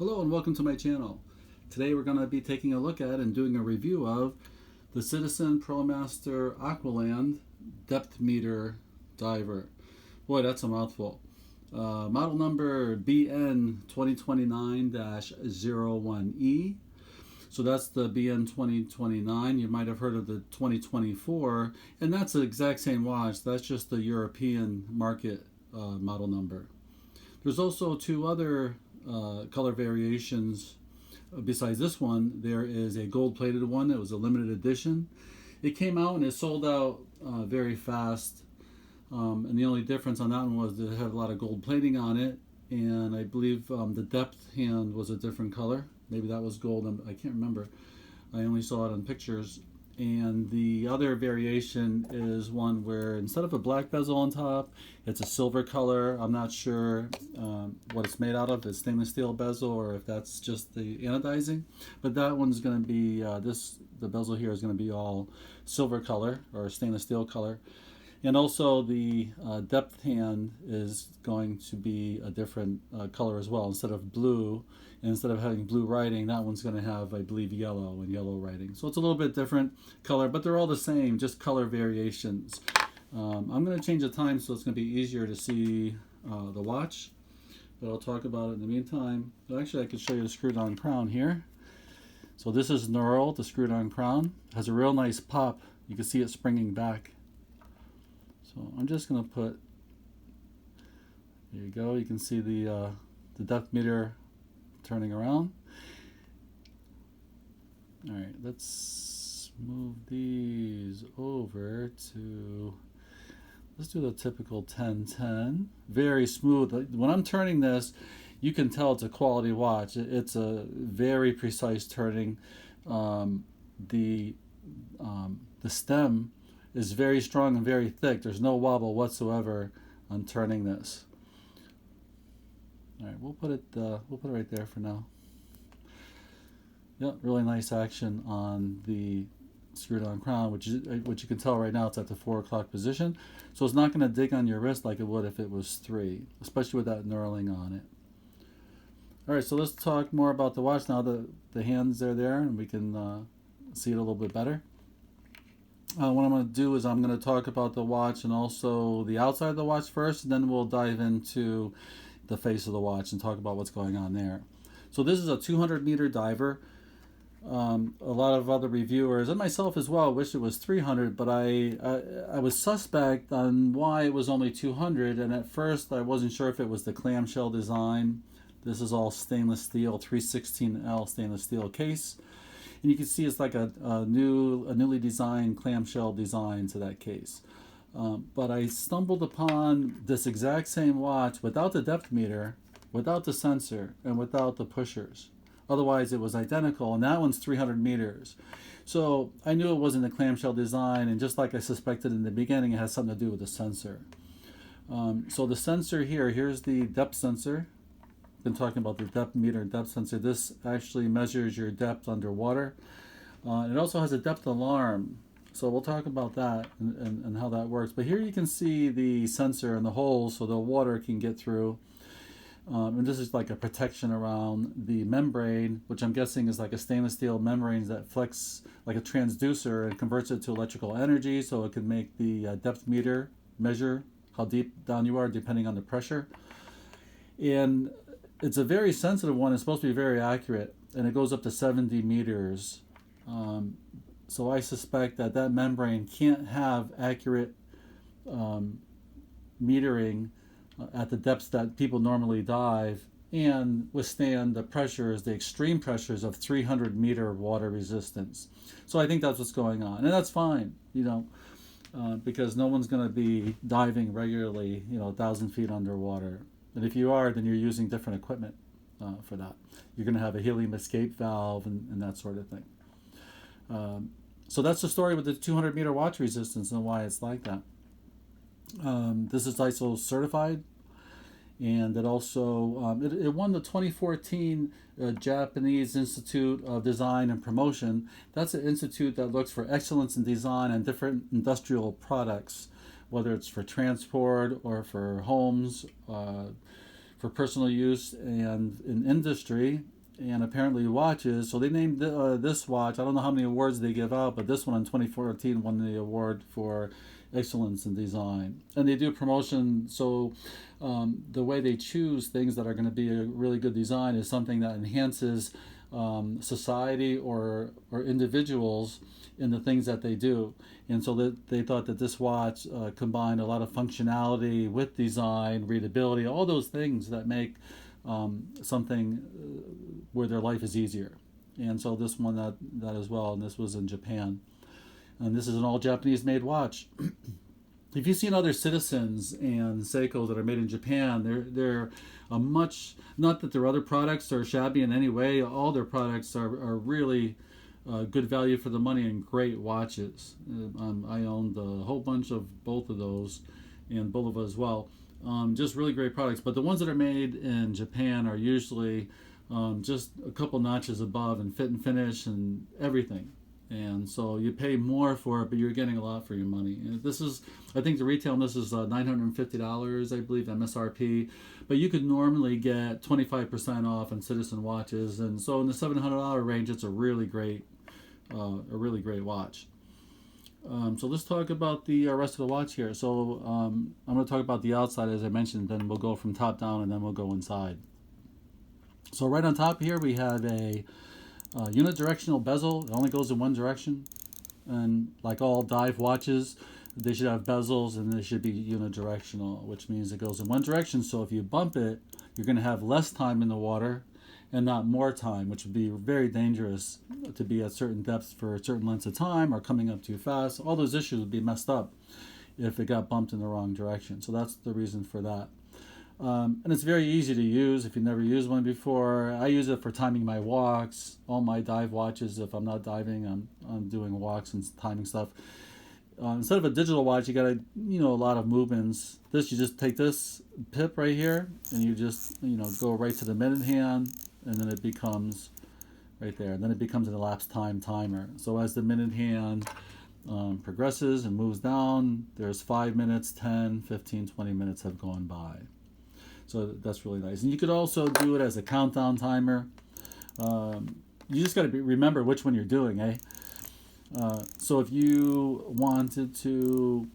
Hello and welcome to my channel. Today we're going to be taking a look at and doing a review of the Citizen Promaster Aqualand depth meter diver. Boy, that's a mouthful. Model number BN 2029-01E. So that's the BN 2029. You might have heard of the 2024, and that's the exact same watch. That's just the European market model number. There's also two other color variations besides this one. There is a gold-plated one that was a limited edition. It came out and it sold out very fast, and the only difference on that one was that it had a lot of gold plating on it, and I believe the depth hand was a different color. Maybe that was gold, I can't remember. I only saw it on pictures. And the other variation is one where instead of a black bezel on top, it's a silver color. I'm not sure what it's made out of. It's stainless steel bezel or if that's just the anodizing. But that one's going to be, the bezel here is going to be all silver color or stainless steel color. And also the depth hand is going to be a different color as well. Instead of blue, instead of having blue writing, that one's going to have, I believe, yellow and yellow writing. So it's a little bit different color, but they're all the same, just color variations. I'm going to change the time so it's going to be easier to see the watch, but I'll talk about it in the meantime. But actually, I could show you the screwed-on crown here. So this is knurled, the screwed-on crown. It has a real nice pop. You can see it springing back. So I'm just going to put, there you go, you can see the depth meter turning around. All right, let's move these over to, let's do the typical 10-10. Very smooth. When I'm turning this, you can tell it's a quality watch. It's a very precise turning. The stem is very strong and very thick. There's no wobble whatsoever on turning this. All right, we'll put it right there for now. Yep, really nice action on the screwed-on crown, which you can tell right now it's at the 4 o'clock position. So it's not going to dig on your wrist like it would if it was 3, especially with that knurling on it. All right, so let's talk more about the watch now. The hands are there, and we can see it a little bit better. What I'm going to do is I'm going to talk about the watch and also the outside of the watch first, and then we'll dive into the face of the watch and talk about what's going on there. So this is a 200-meter diver. A lot of other reviewers, and myself as well, wish it was 300, but I was suspect on why it was only 200, and at first I wasn't sure if it was the clamshell design. This is all stainless steel, 316L stainless steel case. And you can see it's like a newly designed clamshell design to that case. But I stumbled upon this exact same watch without the depth meter, without the sensor, and without the pushers. Otherwise, it was identical, and that one's 300 meters. So I knew it wasn't the clamshell design, and just like I suspected in the beginning, it has something to do with the sensor. So the sensor here's the depth sensor. Been talking about the depth meter and depth sensor. This actually measures your depth underwater. It also has a depth alarm. So we'll talk about that and how that works. But here you can see the sensor and the holes so the water can get through. And this is like a protection around the membrane, which I'm guessing is like a stainless steel membrane that flex like a transducer and converts it to electrical energy so it can make the depth meter measure how deep down you are depending on the pressure. And it's a very sensitive one. It's supposed to be very accurate, and it goes up to 70 meters. So I suspect that membrane can't have accurate metering at the depths that people normally dive and withstand the pressures, the extreme pressures of 300-meter water resistance. So I think that's what's going on, and that's fine, because no one's going to be diving regularly, 1,000 feet underwater. And if you are, then you're using different equipment for that. You're going to have a helium escape valve and that sort of thing. So that's the story with the 200-meter watch resistance and why it's like that. This is ISO certified, and it also it won the 2014 Japanese Institute of Design and Promotion. That's an institute that looks for excellence in design and different industrial products, whether it's for transport or for homes, for personal use and in industry, and apparently watches. So they named this watch, I don't know how many awards they give out, but this one in 2014 won the award for excellence in design. And they do promotion, so the way they choose things that are going to be a really good design is something that enhances society or individuals in the things that they do. And so that they thought that this watch combined a lot of functionality with design, readability, all those things that make something where their life is easier. And so this won that as well, and this was in Japan. And this is an all Japanese made watch. If you've seen other Citizens and Seikos that are made in Japan, they're a much, not that their other products are shabby in any way, all their products are really good value for the money and great watches. I owned a whole bunch of both of those, and Bulova as well. Just really great products. But the ones that are made in Japan are usually just a couple notches above in fit and finish and everything. And so you pay more for it, but you're getting a lot for your money. And this is, I think the retail on this is $950, I believe, MSRP. But you could normally get 25% off on Citizen watches. And so in the $700 range, it's a really great watch. So let's talk about the rest of the watch here. So I'm going to talk about the outside, as I mentioned, then we'll go from top down and then we'll go inside. So right on top here, we have a unidirectional bezel. It only goes in one direction, and like all dive watches, they should have bezels and they should be unidirectional, which means it goes in one direction. So if you bump it, you're going to have less time in the water and not more time, which would be very dangerous to be at certain depths for certain lengths of time or coming up too fast. All those issues would be messed up if it got bumped in the wrong direction. So that's the reason for that. And it's very easy to use if you've never used one before. I use it for timing my walks. All my dive watches, if I'm not diving, I'm doing walks and timing stuff. Instead of a digital watch, you got a lot of movements. This, you just take this pip right here and you just go right to the minute hand, and then it becomes right there. And then it becomes an elapsed time timer. So as the minute hand progresses and moves down, there's 5 minutes, 10, 15, 20 minutes have gone by. So that's really nice. And you could also do it as a countdown timer. You just got to remember which one you're doing, eh? So if you wanted to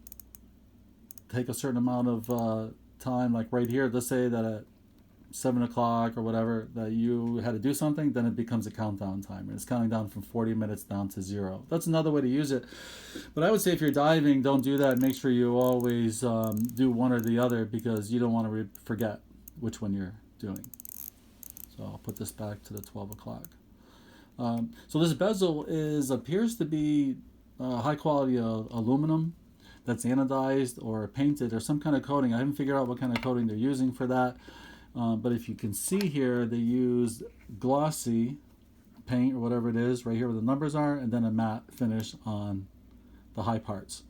take a certain amount of time, like right here, let's say that at 7 o'clock or whatever, that you had to do something, then it becomes a countdown timer. It's counting down from 40 minutes down to 0. That's another way to use it. But I would say if you're diving, don't do that. Make sure you always do one or the other, because you don't want to forget which one you're doing. So I'll put this back to the 12 o'clock. So this bezel appears to be high quality aluminum that's anodized or painted or some kind of coating. I haven't figured out what kind of coating they're using for that. But if you can see here, they use glossy paint or whatever it is right here where the numbers are, and then a matte finish on the high parts,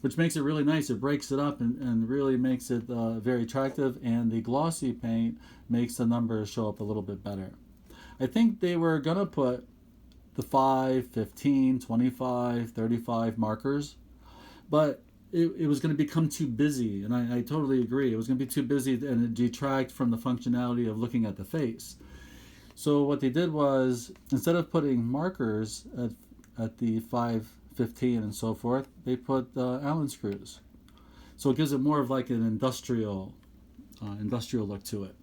which makes it really nice. It breaks it up and really makes it very attractive, and the glossy paint makes the numbers show up a little bit better. I think they were going to put the 5, 15, 25, 35 markers, but it was going to become too busy, and I totally agree. It was going to be too busy and it detract from the functionality of looking at the face. So what they did was, instead of putting markers at the 5, 15 and so forth, they put Allen screws. So it gives it more of like an industrial look to it,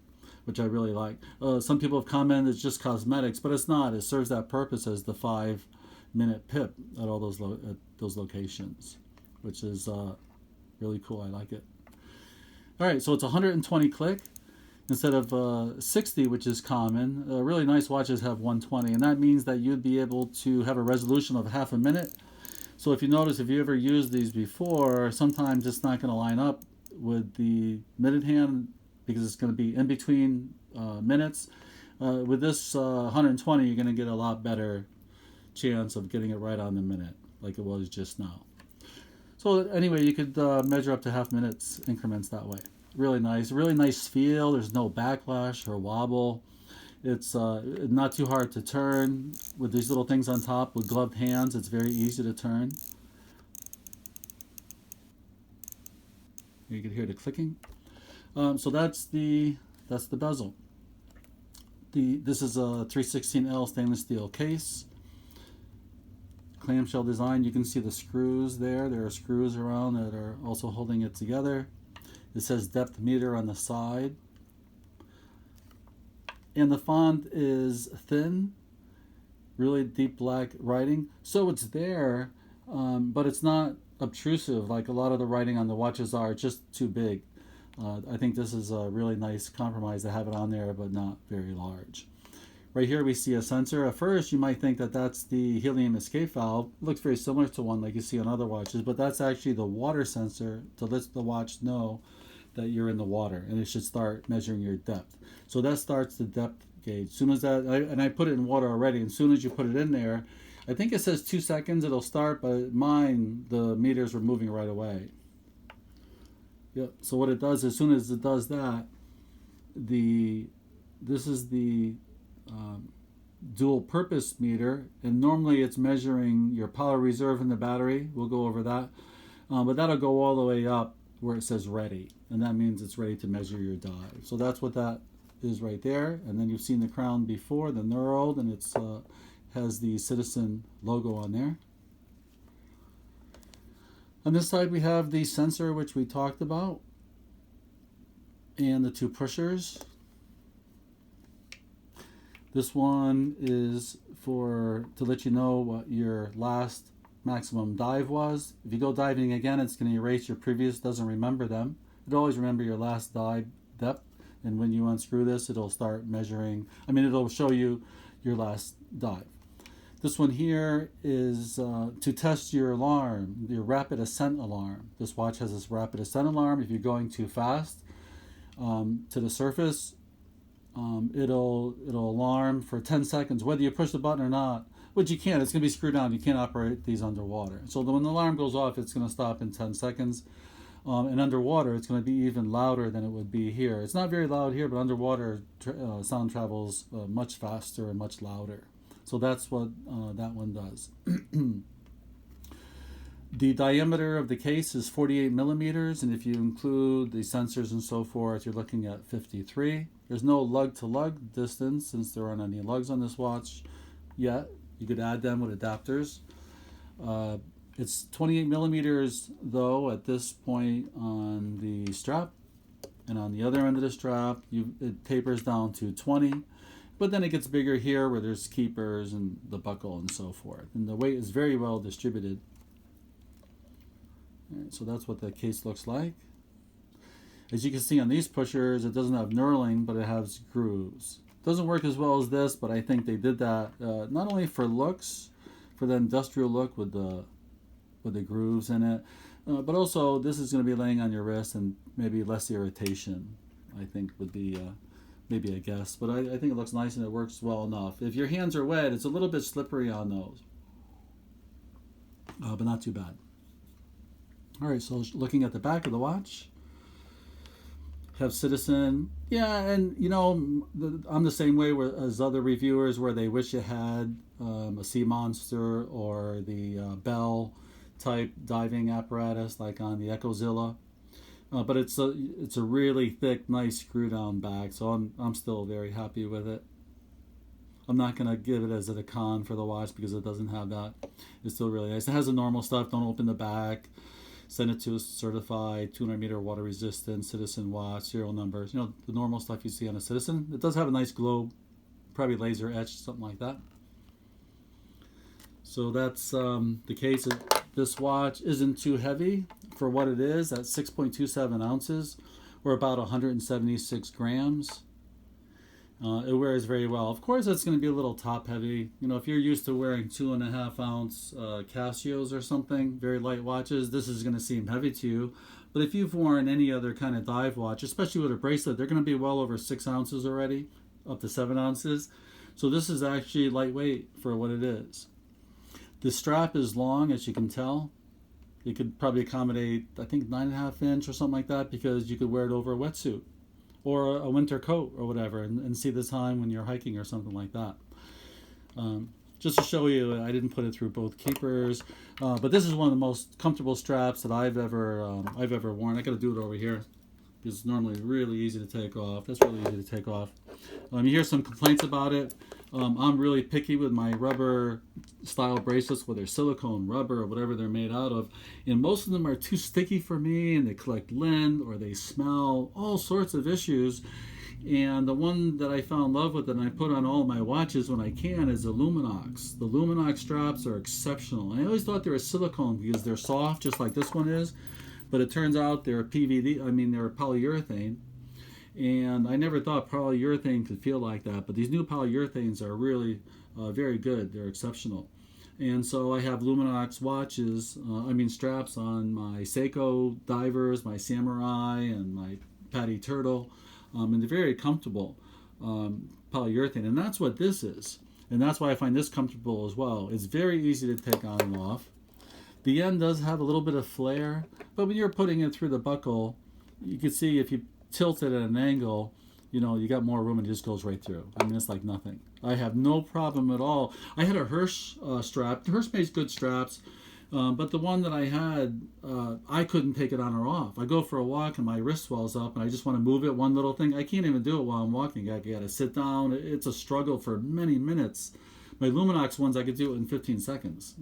which I really like. Some people have commented it's just cosmetics, but it's not. It serves that purpose as the 5-minute pip at all those locations, which is really cool. I like it. All right, so it's 120 click instead of 60, which is common. Really nice watches have 120, and that means that you'd be able to have a resolution of half a minute. So if you notice, if you ever used these before, sometimes it's not going to line up with the minute hand because it's going to be in between minutes. With this 120, you're going to get a lot better chance of getting it right on the minute, like it was just now. So anyway, you could measure up to half minutes increments that way. Really nice feel. There's no backlash or wobble. It's not too hard to turn with these little things on top. With gloved hands, it's very easy to turn. You can hear the clicking. So that's the That's the bezel. This is a 316L stainless steel case. Clamshell design. You can see the screws there. There are screws around that are also holding it together. It says depth meter on the side. And the font is thin, really deep black writing. So it's there, but it's not obtrusive like a lot of the writing on the watches are. It's just too big. I think this is a really nice compromise to have it on there, but not very large. Right here we see a sensor. At first you might think that that's the helium escape valve. It looks very similar to one like you see on other watches, but that's actually the water sensor to let the watch know that you're in the water, and it should start measuring your depth. So that starts the depth gauge. As soon as that, and I put it in water already, and as soon as you put it in there, I think it says 2 seconds it'll start, but mine, the meters were moving right away. Yep. So what it does, as soon as it does that, this is the dual purpose meter, and normally it's measuring your power reserve in the battery. We'll go over that, but that'll go all the way up where it says ready, and that means it's ready to measure your dive. So that's what that is right there. And then you've seen the crown before, the knurled, and it's has the Citizen logo on there. On this side we have the sensor, which we talked about, and the 2 pushers. This one is to let you know what your last maximum dive was. If you go diving again, it's going to erase your previous, doesn't remember them. It'll always remember your last dive depth, and when you unscrew this, it'll start measuring, it'll show you your last dive. This one here is to test your alarm, your rapid ascent alarm. This watch has this rapid ascent alarm. If you're going too fast to the surface, it'll alarm for 10 seconds, whether you push the button or not, which you can't. It's going to be screwed down. You can't operate these underwater. So when the alarm goes off, it's going to stop in 10 seconds. And underwater, it's going to be even louder than it would be here. It's not very loud here, but underwater sound travels much faster and much louder. So that's what that one does. The diameter of the case is 48 millimeters, and if you include the sensors and so forth, you're looking at 53. There's no lug-to-lug distance since there aren't any lugs on this watch yet. You could add them with adapters. It's 28 millimeters though at this point on the strap, and on the other end of the strap it tapers down to 20, but then it gets bigger here where there's keepers and the buckle and so forth, and the weight is very well distributed. All right, so that's what the case looks like. As you can see on these pushers, it doesn't have knurling, but it has grooves. Doesn't work as well as this, but I think they did that not only for looks, for the industrial look with the grooves in it, but also this is going to be laying on your wrist and maybe less irritation, I think would be maybe a guess. But I think it looks nice and it works well enough. If your hands are wet, it's a little bit slippery on those, but not too bad. All right, so looking at the back of the watch, have Citizen. Yeah, and I'm the same way as other reviewers where they wish it had a Sea Monster or the Bell type diving apparatus like on the Echozilla. But it's a really thick, nice screw down bag, so I'm still very happy with it. I'm not going to give it as a con for the watch because it doesn't have that. It's still really nice. It has the normal stuff. Don't open the back. Send it to a certified 200-meter water resistant Citizen watch, serial numbers. The normal stuff you see on a Citizen. It does have a nice globe, probably laser etched, something like that. So that's the case. This watch isn't too heavy for what it is at 6.27 ounces, or about 176 grams. It wears very well. Of course, it's going to be a little top heavy. If you're used to wearing 2.5 ounce Casios or something, very light watches, this is going to seem heavy to you. But if you've worn any other kind of dive watch, especially with a bracelet, they're going to be well over 6 ounces already, up to 7 ounces. So this is actually lightweight for what it is. The strap is long, as you can tell. It could probably accommodate, I think, 9.5 inch or something like that, because you could wear it over a wetsuit or a winter coat or whatever, and see the time when you're hiking or something like that. Just to show you, I didn't put it through both keepers, but this is one of the most comfortable straps that I've ever worn. I got to do it over here. It's normally really easy to take off. That's really easy to take off. You hear some complaints about it. I'm really picky with my rubber style bracelets, whether silicone, rubber, or whatever they're made out of. And most of them are too sticky for me, and they collect lint, or they smell, all sorts of issues. And the one that I fell in love with and I put on all of my watches when I can is the Luminox. The Luminox straps are exceptional. I always thought they were silicone because they're soft, just like this one is. But it turns out they're they're polyurethane. And I never thought polyurethane could feel like that. But these new polyurethanes are really very good. They're exceptional. And so I have Luminox watches, straps on my Seiko divers, my Samurai, and my Patty Turtle. And they're very comfortable polyurethane. And that's what this is. And that's why I find this comfortable as well. It's very easy to take on and off. The end does have a little bit of flare, but when you're putting it through the buckle, you can see if you tilt it at an angle, you got more room and it just goes right through. I mean, it's like nothing. I have no problem at all. I had a Hirsch strap. Hirsch makes good straps, but the one that I had, I couldn't take it on or off. I go for a walk and my wrist swells up and I just want to move it, one little thing. I can't even do it while I'm walking. I got to sit down. It's a struggle for many minutes. My Luminox ones, I could do it in 15 seconds,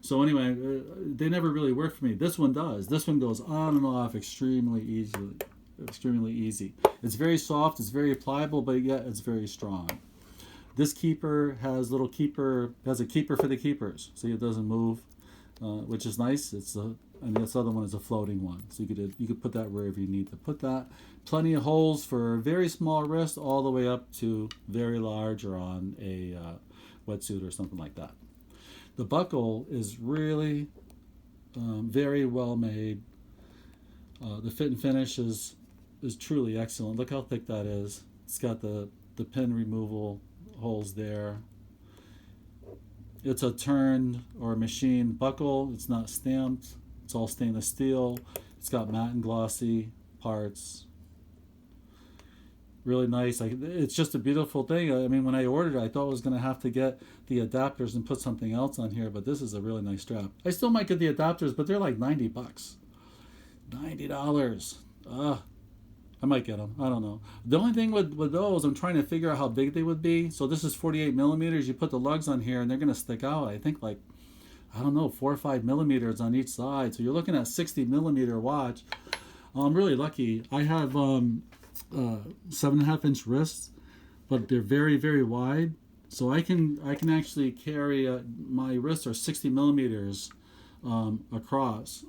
So anyway, they never really worked for me. This one does. This one goes on and off extremely easily. Extremely easy. It's very soft, it's very pliable, but yet it's very strong. This keeper has a keeper for the keepers. See, it doesn't move, which is nice. And this other one is a floating one. So you could put that wherever you need to put that. Plenty of holes for very small wrist all the way up to very large or on a wetsuit or something like that. The buckle is really very well made. The fit and finish is truly excellent. Look how thick that is. It's got the pin removal holes there. It's a turned or machined buckle. It's not stamped. It's all stainless steel. It's got matte and glossy parts. Really nice. It's just a beautiful thing. I mean, when I ordered it, I thought I was going to have to get the adapters and put something else on here, but this is a really nice strap. I still might get the adapters, but they're like $90. $90. I might get them. I don't know. The only thing with those, I'm trying to figure out how big they would be. So this is 48 millimeters. You put the lugs on here, and they're going to stick out. I think 4 or 5 millimeters on each side. So you're looking at 60 millimeter watch. I'm really lucky. I have 7.5 inch wrists, but they're very, very wide. So I can actually carry my wrists are 60 millimeters across.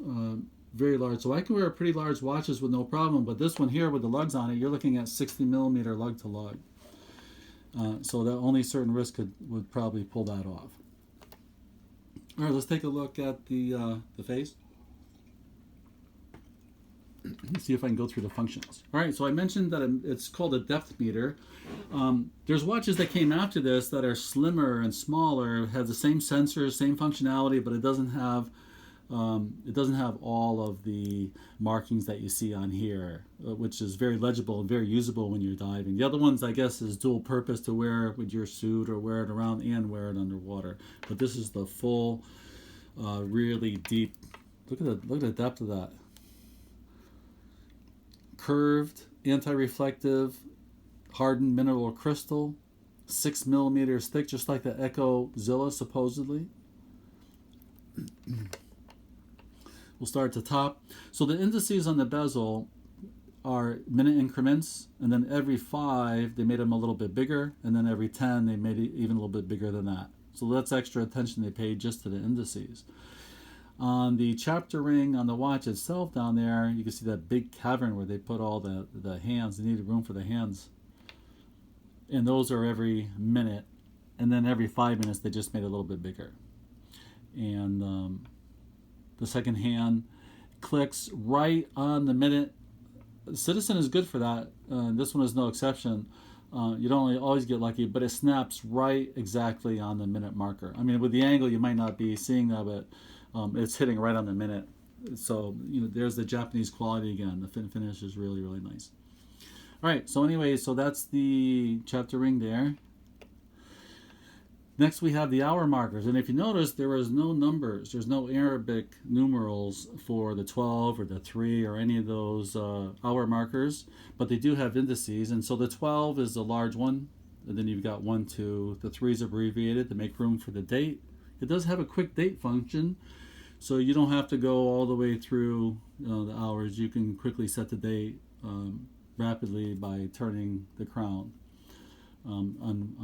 Very large, so I can wear pretty large watches with no problem, but this one here with the lugs on it, you're looking at 60 millimeter lug to lug, so that only certain wrists would probably pull that off. All right, let's take a look at the face. Let's see if I can go through the functions. All right, so I mentioned that it's called a depth meter. There's watches that came after this that are slimmer and smaller, have the same sensors, same functionality, but it doesn't have all of the markings that you see on here, which is very legible and very usable when you're diving. The other ones, I guess, is dual purpose to wear with your suit or wear it around and wear it underwater. But this is the full, really deep. Look at the depth of that. Curved, anti-reflective, hardened mineral crystal, 6 millimeters thick, just like the Echo Zilla supposedly. We'll start at the top. So the indices on the bezel are minute increments, and then every 5 they made them a little bit bigger, and then every 10 they made it even a little bit bigger than that. So that's extra attention they paid just to the indices. On the chapter ring on the watch itself down there, you can see that big cavern where they put all the hands. They needed room for the hands. And those are every minute, and then every 5 minutes they just made it a little bit bigger. And the second hand clicks right on the minute. Citizen is good for that. This one is no exception. You don't always get lucky, but it snaps right exactly on the minute marker. I mean, with the angle, you might not be seeing that, but it's hitting right on the minute. So, there's the Japanese quality again. The fit and finish is really, really nice. All right, so anyway, so that's the chapter ring there. Next we have the hour markers, and if you notice, there is no numbers. There's no Arabic numerals for the 12 or the 3 or any of those hour markers, but they do have indices. And so the 12 is the large one, and then you've got 1, 2. The 3 is abbreviated to make room for the date. It does have a quick date function, so you don't have to go all the way through the hours. You can quickly set the date rapidly by turning the crown on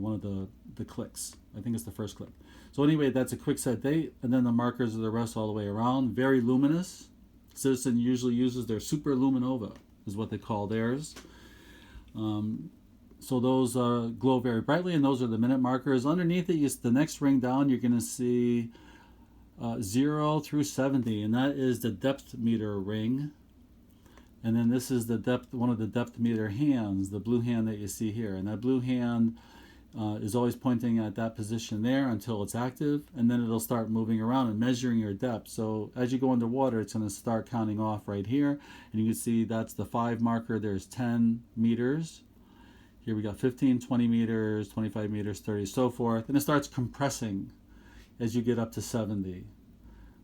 one of the clicks. I think it's the first click. So anyway, that's a quick set date, and then the markers are the rest all the way around. Very luminous. Citizen usually uses their super luminova, is what they call theirs. So those glow very brightly, and those are the minute markers. Underneath it, the next ring down, you're going to see 0 through 70, and that is the depth meter ring. And then this is the depth, one of the depth meter hands, the blue hand that you see here. And that blue hand is always pointing at that position there until it's active, and then it'll start moving around and measuring your depth. So as you go underwater, it's going to start counting off right here. And you can see that's the 5 marker. There's 10 meters. Here we got 15, 20 meters, 25 meters, 30, so forth. And it starts compressing as you get up to 70.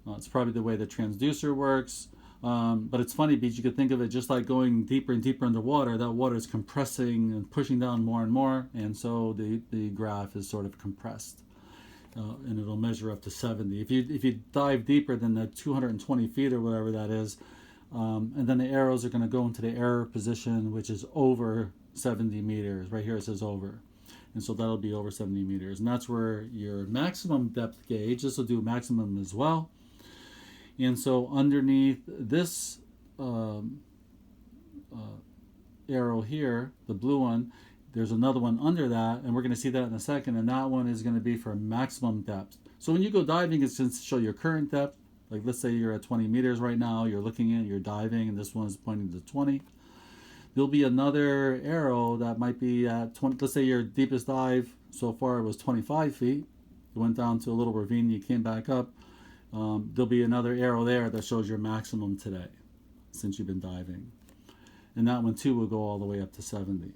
It's probably the way the transducer works. But it's funny because you could think of it just like going deeper and deeper underwater. That water is compressing and pushing down more and more, and so the graph is sort of compressed, and it'll measure up to 70. If you dive deeper than the 220 feet or whatever that is, and then the arrows are going to go into the error position, which is over 70 meters. Right here it says over, and so that'll be over 70 meters, and that's where your maximum depth gauge. This will do maximum as well. And so underneath this arrow here, the blue one, there's another one under that, and we're going to see that in a second, and that one is going to be for maximum depth. So when you go diving, it's going to show your current depth. Like let's say you're at 20 meters right now, you're looking at, you're diving, and this one is pointing to 20. There'll be another arrow that might be at 20. Let's say your deepest dive so far was 25 feet. You went down to a little ravine, you came back up. There'll be another arrow there that shows your maximum today since you've been diving, and that one too will go all the way up to 70.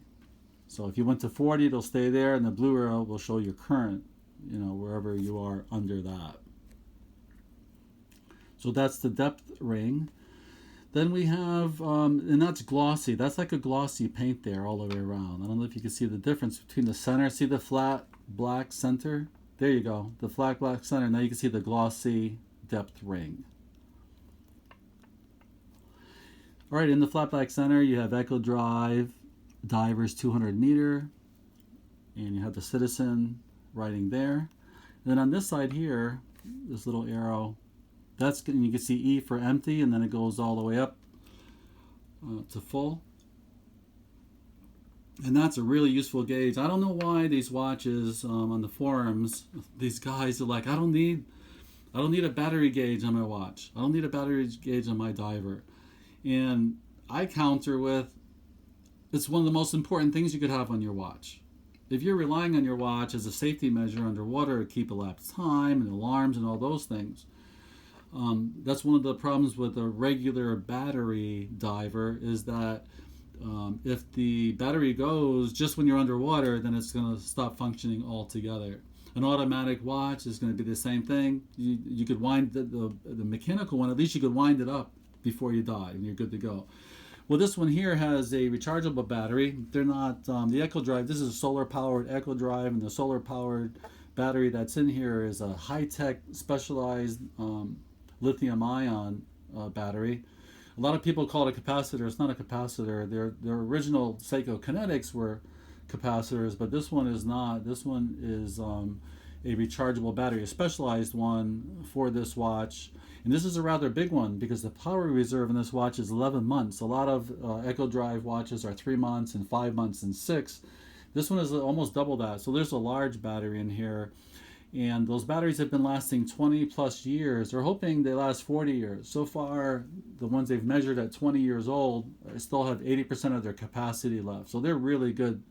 So if you went to 40, it'll stay there, and the blue arrow will show your current, wherever you are under that. So that's the depth ring. Then we have, and that's glossy. That's like a glossy paint there all the way around. I don't know if you can see the difference between the center. See the flat black center? There you go, the flat black center. Now you can see the glossy depth ring. All right, in the flat black center, you have Echo Drive, divers 200 meter, and you have the Citizen writing there. And then on this side here, this little arrow, and you can see E for empty, and then it goes all the way up to full. And that's a really useful gauge. I don't know why these watches on the forums, these guys are like, I don't need a battery gauge on my watch. I don't need a battery gauge on my diver. And I counter with, it's one of the most important things you could have on your watch. If you're relying on your watch as a safety measure underwater to keep elapsed time and alarms and all those things, that's one of the problems with a regular battery diver, is that if the battery goes just when you're underwater, then it's going to stop functioning altogether. An automatic watch is going to be the same thing. You could wind the mechanical one, at least you could wind it up before you dive, and you're good to go. Well, this one here has a rechargeable battery. They're not, the Echo Drive, this is a solar-powered Echo Drive, and the solar-powered battery that's in here is a high-tech, specialized lithium-ion battery. A lot of people call it a capacitor. It's not a capacitor. Their original Seiko Kinetics were capacitors, but this one is not. This one is a rechargeable battery, a specialized one for this watch. And this is a rather big one because the power reserve in this watch is 11 months. A lot of Echo Drive watches are 3 months and 5 months and 6. This one is almost double that. So there's a large battery in here. And those batteries have been lasting 20 plus years. They're hoping they last 40 years. So far, the ones they've measured at 20 years old still have 80% of their capacity left. So they're really good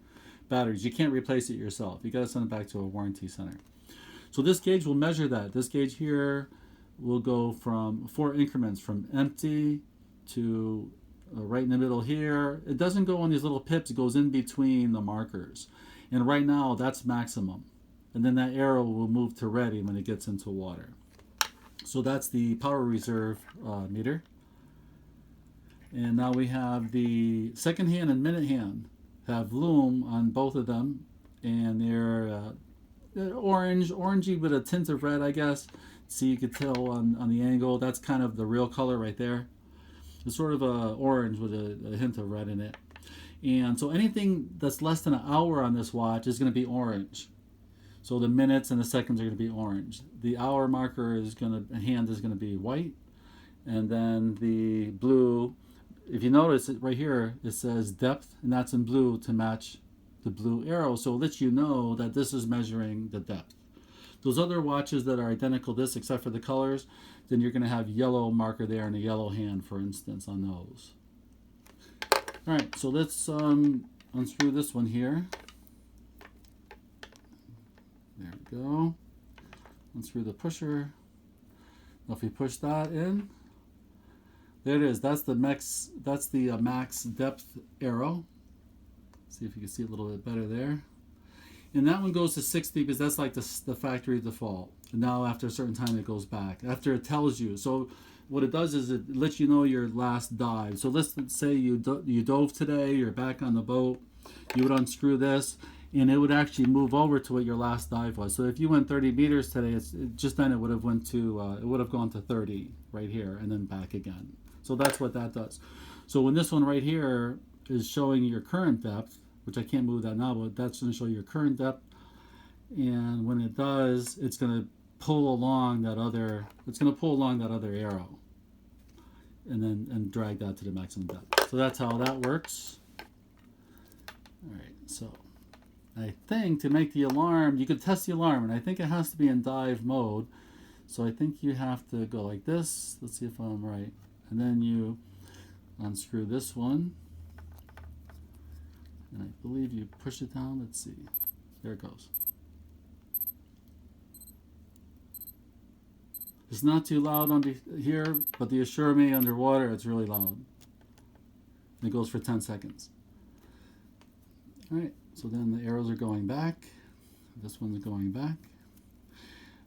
batteries. You can't replace it yourself. You got to send it back to a warranty center. So this gauge will measure that. This gauge here will go from 4 increments, from empty to right in the middle here. It doesn't go on these little pips. It goes in between the markers. And right now, that's maximum. and then that arrow will move to ready when it gets into water. So that's the power reserve meter. And now we have the second hand and minute hand. Have lume on both of them, and they're orangey with a tint of red, I guess. See, you could tell on the angle, that's kind of the real color right there. It's sort of a orange with a hint of red in it. And so anything that's less than an hour on this watch is going to be orange. So the minutes and the seconds are going to be orange. The hour marker is going to, hand is going to be white. And then the blue, if you notice it right here, it says depth, and that's in blue to match the blue arrow. So it lets you know that this is measuring the depth. Those other watches that are identical to this, except for the colors, then you're going to have yellow marker there and a yellow hand, for instance, on those. All right, so let's unscrew this one here. There we go. Unscrew the pusher. Now if you push that in, there it is. That's the max. That's the max depth arrow. See if you can see a little bit better there. And that one goes to 60 because that's like the factory default. And now after a certain time it goes back. After it tells you. So what it does is it lets you know your last dive. So let's say you dove today, you're back on the boat, you would unscrew this, and it would actually move over to what your last dive was. So if you went 30 meters today, just then it would have went to it would have gone to 30 right here and then back again. So that's what that does. So when this one right here is showing your current depth, which I can't move that now, but that's going to show your current depth. And when it does, it's going to pull along that other. It's going to pull along that other arrow, and drag that to the maximum depth. So that's how that works. All right. So I think to make the alarm, you could test the alarm, and I think it has to be in dive mode. So I think you have to go like this. Let's see if I'm right. And then you unscrew this one. And I believe you push it down. Let's see. There it goes. It's not too loud on here, but the Assure Me underwater, it's really loud. And it goes for 10 seconds. All right, so then the arrows are going back. This one's going back.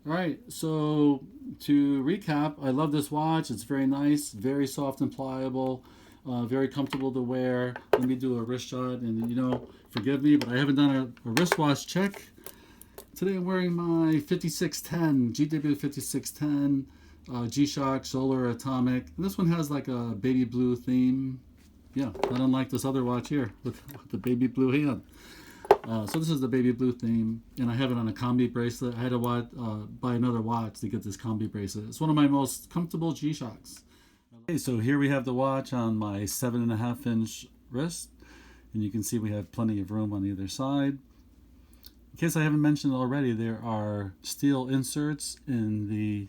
All right, so to recap, I love this watch. It's very nice, very soft and pliable, very comfortable to wear. Let me do a wrist shot, and you know, forgive me, but I haven't done a wristwatch check. Today I'm wearing my 5610, GW 5610 G-Shock Solar Atomic. And this one has like a baby blue theme. Yeah, not unlike this other watch here with the baby blue hand. So this is the baby blue theme, and I have it on a combi bracelet. I had to buy another watch to get this combi bracelet. It's one of my most comfortable G-Shocks. Okay, so here we have the watch on my 7.5-inch wrist, and you can see we have plenty of room on either side. In case I haven't mentioned already, there are steel inserts in the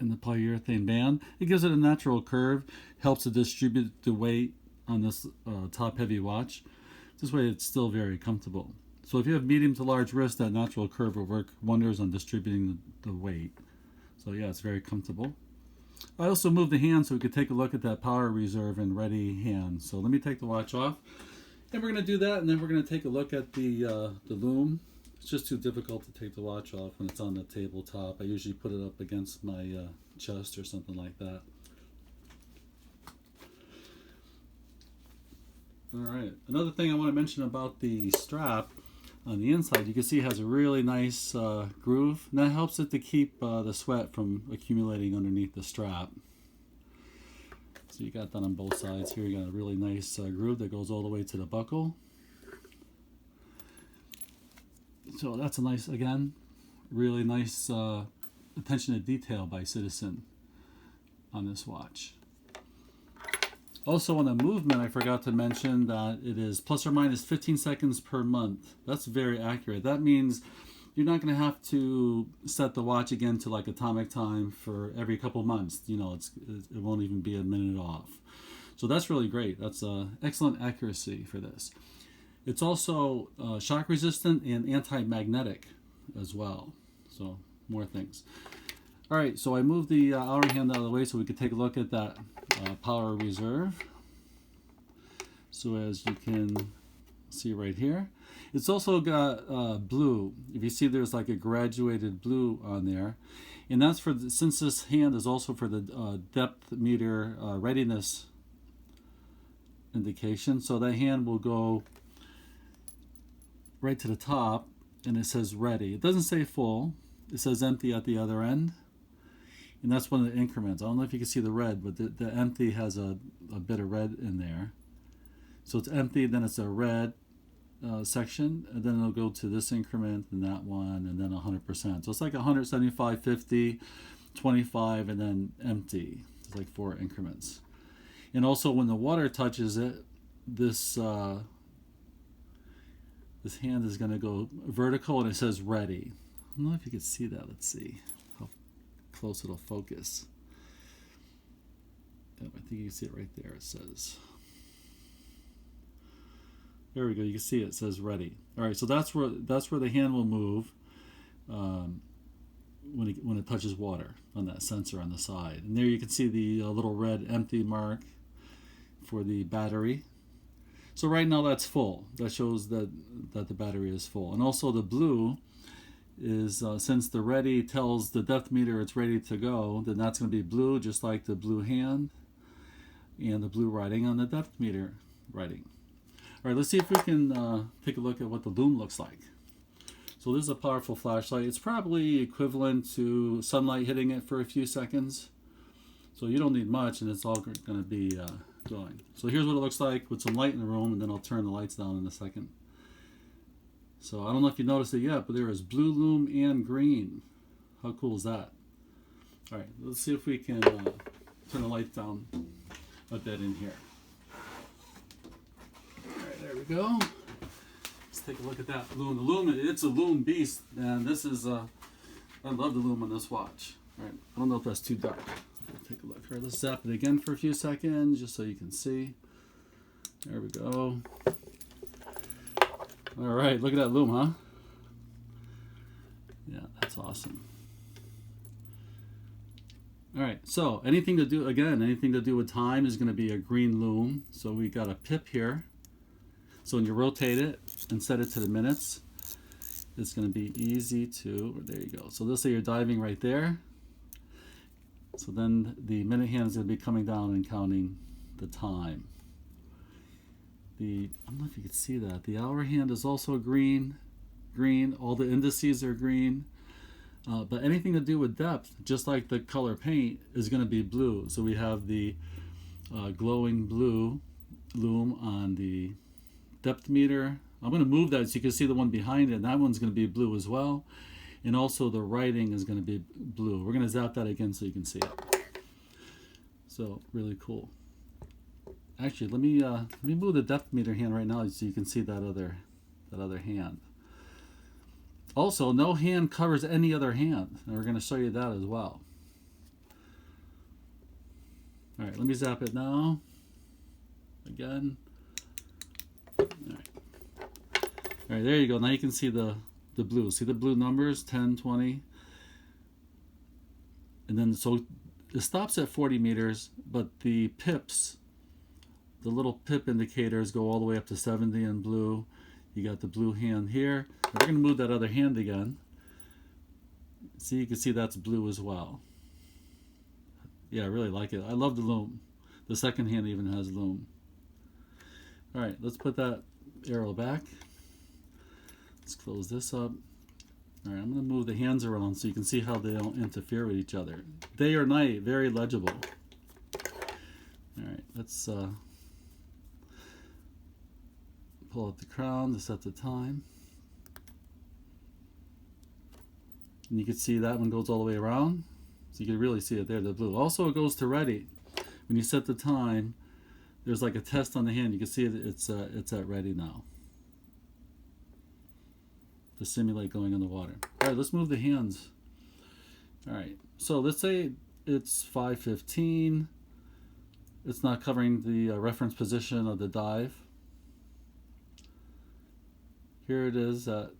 polyurethane band. It gives it a natural curve, helps to distribute the weight on this top-heavy watch. This way it's still very comfortable. So if you have medium to large wrists, that natural curve will work wonders on distributing the weight. So yeah, it's very comfortable. I also moved the hand so we could take a look at that power reserve and ready hand. So let me take the watch off. And we're going to do that, and then we're going to take a look at the Lume. It's just too difficult to take the watch off when it's on the tabletop. I usually put it up against my chest or something like that. All right. Another thing I want to mention about the strap on the inside, you can see it has a really nice groove, and that helps it to keep the sweat from accumulating underneath the strap. So you got that on both sides here. You got a really nice groove that goes all the way to the buckle. So that's a nice, again, really nice attention to detail by Citizen on this watch. Also on the movement, I forgot to mention that it is plus or minus 15 seconds per month. That's very accurate. That means you're not going to have to set the watch again to like atomic time for every couple months. You know, it won't even be a minute off. So that's really great. That's excellent accuracy for this. It's also shock resistant and anti-magnetic as well. So more things. All right, so I moved the hour hand out of the way so we could take a look at that power reserve. So as you can See right here. It's also got blue. If you see, there's like a graduated blue on there, and that's for since this hand is also for the depth meter readiness indication. So that hand will go right to the top, and it says ready. It doesn't say full. It says empty at the other end, and that's one of the increments. I don't know if you can see the red, but the empty has a bit of red in there. So it's empty, then it's a red section, and then it'll go to this increment and that one, and then 100%. So it's like 175, 50, 25, and then empty. It's like 4 increments. And also when the water touches it, this this hand is going to go vertical, and it says ready. I don't know if you can see that. Let's see how close it'll focus. I think you can see it right there. It says. There we go. You can see it says ready. All right, so that's where the hand will move when it touches water on that sensor on the side. And there you can see the little red empty mark for the battery. So right now that's full. That shows that the battery is full. And also the blue is since the ready tells the depth meter it's ready to go, then that's going to be blue, just like the blue hand and the blue writing on the depth meter writing. All right, let's see if we can take a look at what the Lume looks like. So this is a powerful flashlight. It's probably equivalent to sunlight hitting it for a few seconds. So you don't need much, and it's all going to be glowing. So here's what it looks like with some light in the room, and then I'll turn the lights down in a second. So I don't know if you noticed it yet, but there is blue Lume and green. How cool is that? All right, let's see if we can turn the lights down a bit in here. There we go. Let's take a look at that Lume. The Lume, it's a Lume beast, and this is, I love the Lume on this watch. All right, I don't know if that's too dark. We'll take a look. All right, let's zap it again for a few seconds, just so you can see. There we go. All right, look at that Lume, huh? Yeah, that's awesome. All right, so anything to do with time is going to be a green Lume. So we got a pip here. So when you rotate it and set it to the minutes, it's going to be easy to, there you go. So let's say you're diving right there. So then the minute hand is going to be coming down and counting the time. I don't know if you can see that. The hour hand is also green. All the indices are green. But anything to do with depth, just like the color paint, is going to be blue. So we have the glowing blue Lume on the depth meter. I'm going to move that so you can see the one behind it, and that one's going to be blue as well. And also the writing is going to be blue. We're going to zap that again so you can see it. So really cool. Actually, let me move the depth meter hand right now so you can see that other hand. Also, no hand covers any other hand, and we're going to show you that as well. All right, let me zap it now. Again. All right, there you go. Now you can see the blue. See the blue numbers, 10, 20. And then so it stops at 40 meters, but the pips, the little pip indicators go all the way up to 70 in blue. You got the blue hand here. We're going to move that other hand again. See, you can see that's blue as well. Yeah, I really like it. I love the Lume. The second hand even has Lume. All right, let's put that arrow back. Let's close this up. All right, I'm going to move the hands around so you can see how they don't interfere with each other. Day or night, very legible. All right, let's pull out the crown to set the time. And you can see that one goes all the way around. So you can really see it there, the blue. Also, it goes to ready. When you set the time, there's like a test on the hand. You can see it's at ready now to simulate going in the water. All right, let's move the hands. All right, so let's say it's 5:15. It's not covering the reference position of the dive. Here it is at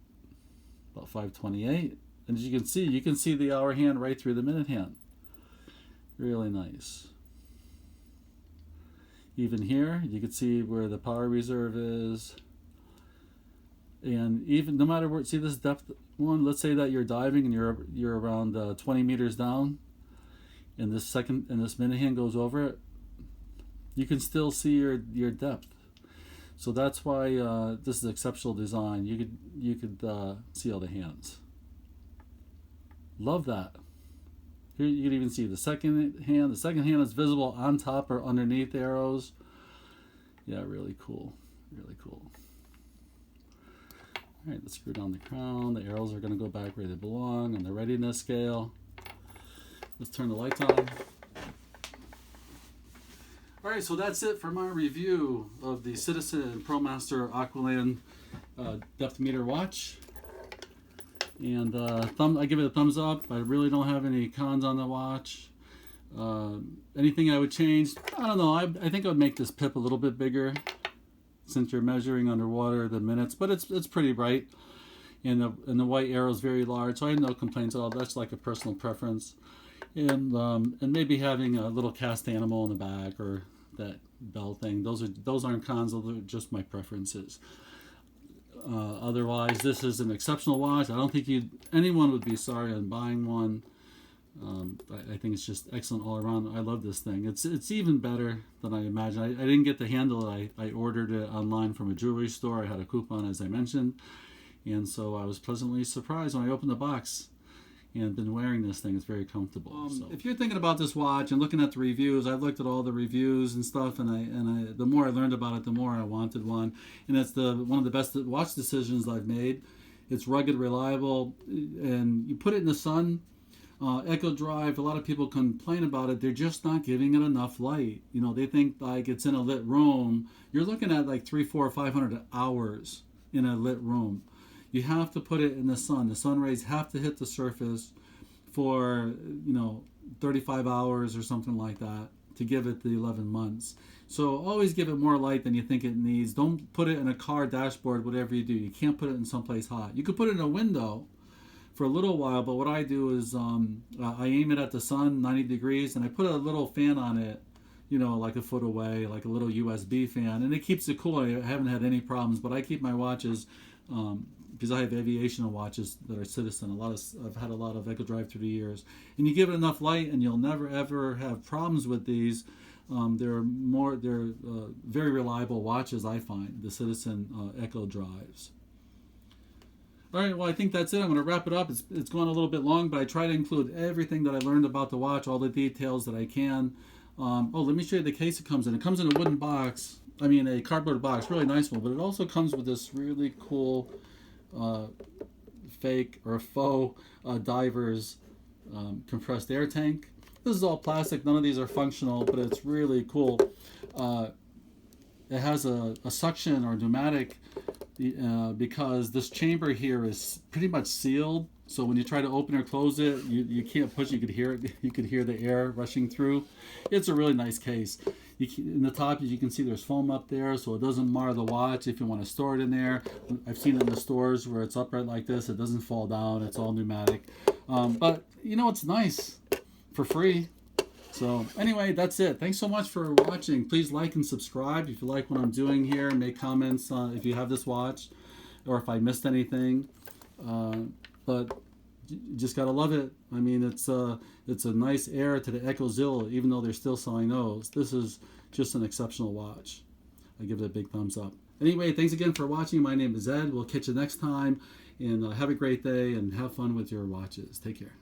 about 5:28. And as you can see the hour hand right through the minute hand. Really nice. Even here, you can see where the power reserve is. And even no matter where, see this depth one. Let's say that you're diving and you're around 20 meters down, and this minute hand goes over it. You can still see your depth. So that's why this is exceptional design. You could see all the hands. Love that. Here you can even see the second hand. The second hand is visible on top or underneath the arrows. Yeah, really cool. Really cool. All right, let's screw down the crown. The arrows are going to go back where they belong on the readiness scale. Let's turn the lights on. All right, so that's it for my review of the Citizen Promaster Aqualand depth meter watch. And I give it a thumbs up. I really don't have any cons on the watch. Anything I would change? I don't know. I think I would make this pip a little bit bigger, since you're measuring underwater the minutes, but it's pretty bright, and the white arrow is very large, so I have no complaints at all. That's like a personal preference, and maybe having a little cast animal in the back or that bell thing. Those aren't cons. Those are just my preferences. Otherwise, this is an exceptional watch. I don't think anyone would be sorry on buying one. I think it's just excellent all around. I love this thing. It's even better than I imagined. I didn't get the handle. I ordered it online from a jewelry store. I had a coupon, as I mentioned, and so I was pleasantly surprised when I opened the box. And been wearing this thing. It's very comfortable. If you're thinking about this watch and looking at the reviews, I've looked at all the reviews and stuff, and the more I learned about it, the more I wanted one. And it's one of the best watch decisions I've made. It's rugged, reliable, and you put it in the sun. Echo Drive, a lot of people complain about it. They're just not giving it enough light. You know, they think like it's in a lit room. You're looking at like 300, 400, 500 hours in a lit room. You have to put it in the sun. The sun rays have to hit the surface for 35 hours or something like that to give it the 11 months. So always give it more light than you think it needs. Don't put it in a car dashboard, whatever you do. You can't put it in someplace hot. You could put it in a window for a little while, but what I do is I aim it at the sun, 90 degrees, and I put a little fan on it, like a foot away, like a little USB fan, and it keeps it cool. I haven't had any problems, but I keep my watches, because I have aviational watches that are Citizen. I've had a lot of Echo Drive through the years, and you give it enough light, and you'll never ever have problems with these. They're very reliable watches, I find, the Citizen Echo Drives. All right, well, I think that's it. I'm going to wrap it up. It's gone a little bit long, but I try to include everything that I learned about the watch, all the details that I can. Let me show you the case it comes in. It comes in a wooden box. I mean, a cardboard box, really nice one, but it also comes with this really cool fake or faux diver's compressed air tank. This is all plastic. None of these are functional, but it's really cool. It has a suction or pneumatic because this chamber here is pretty much sealed. So when you try to open or close it, you can't push. You could hear it. You could hear the air rushing through. It's a really nice case. In the top, as you can see, there's foam up there, so it doesn't mar the watch if you want to store it in there. I've seen it in the stores where it's upright like this. It doesn't fall down. It's all pneumatic. But it's nice for free. So anyway, that's it. Thanks so much for watching. Please like and subscribe if you like what I'm doing here. Make comments if you have this watch or if I missed anything. But you just gotta love it. I mean, it's a nice heir to the Echo Zilla, even though they're still selling those. This is just an exceptional watch. I give it a big thumbs up. Anyway, thanks again for watching. My name is Ed. We'll catch you next time, and have a great day and have fun with your watches. Take care.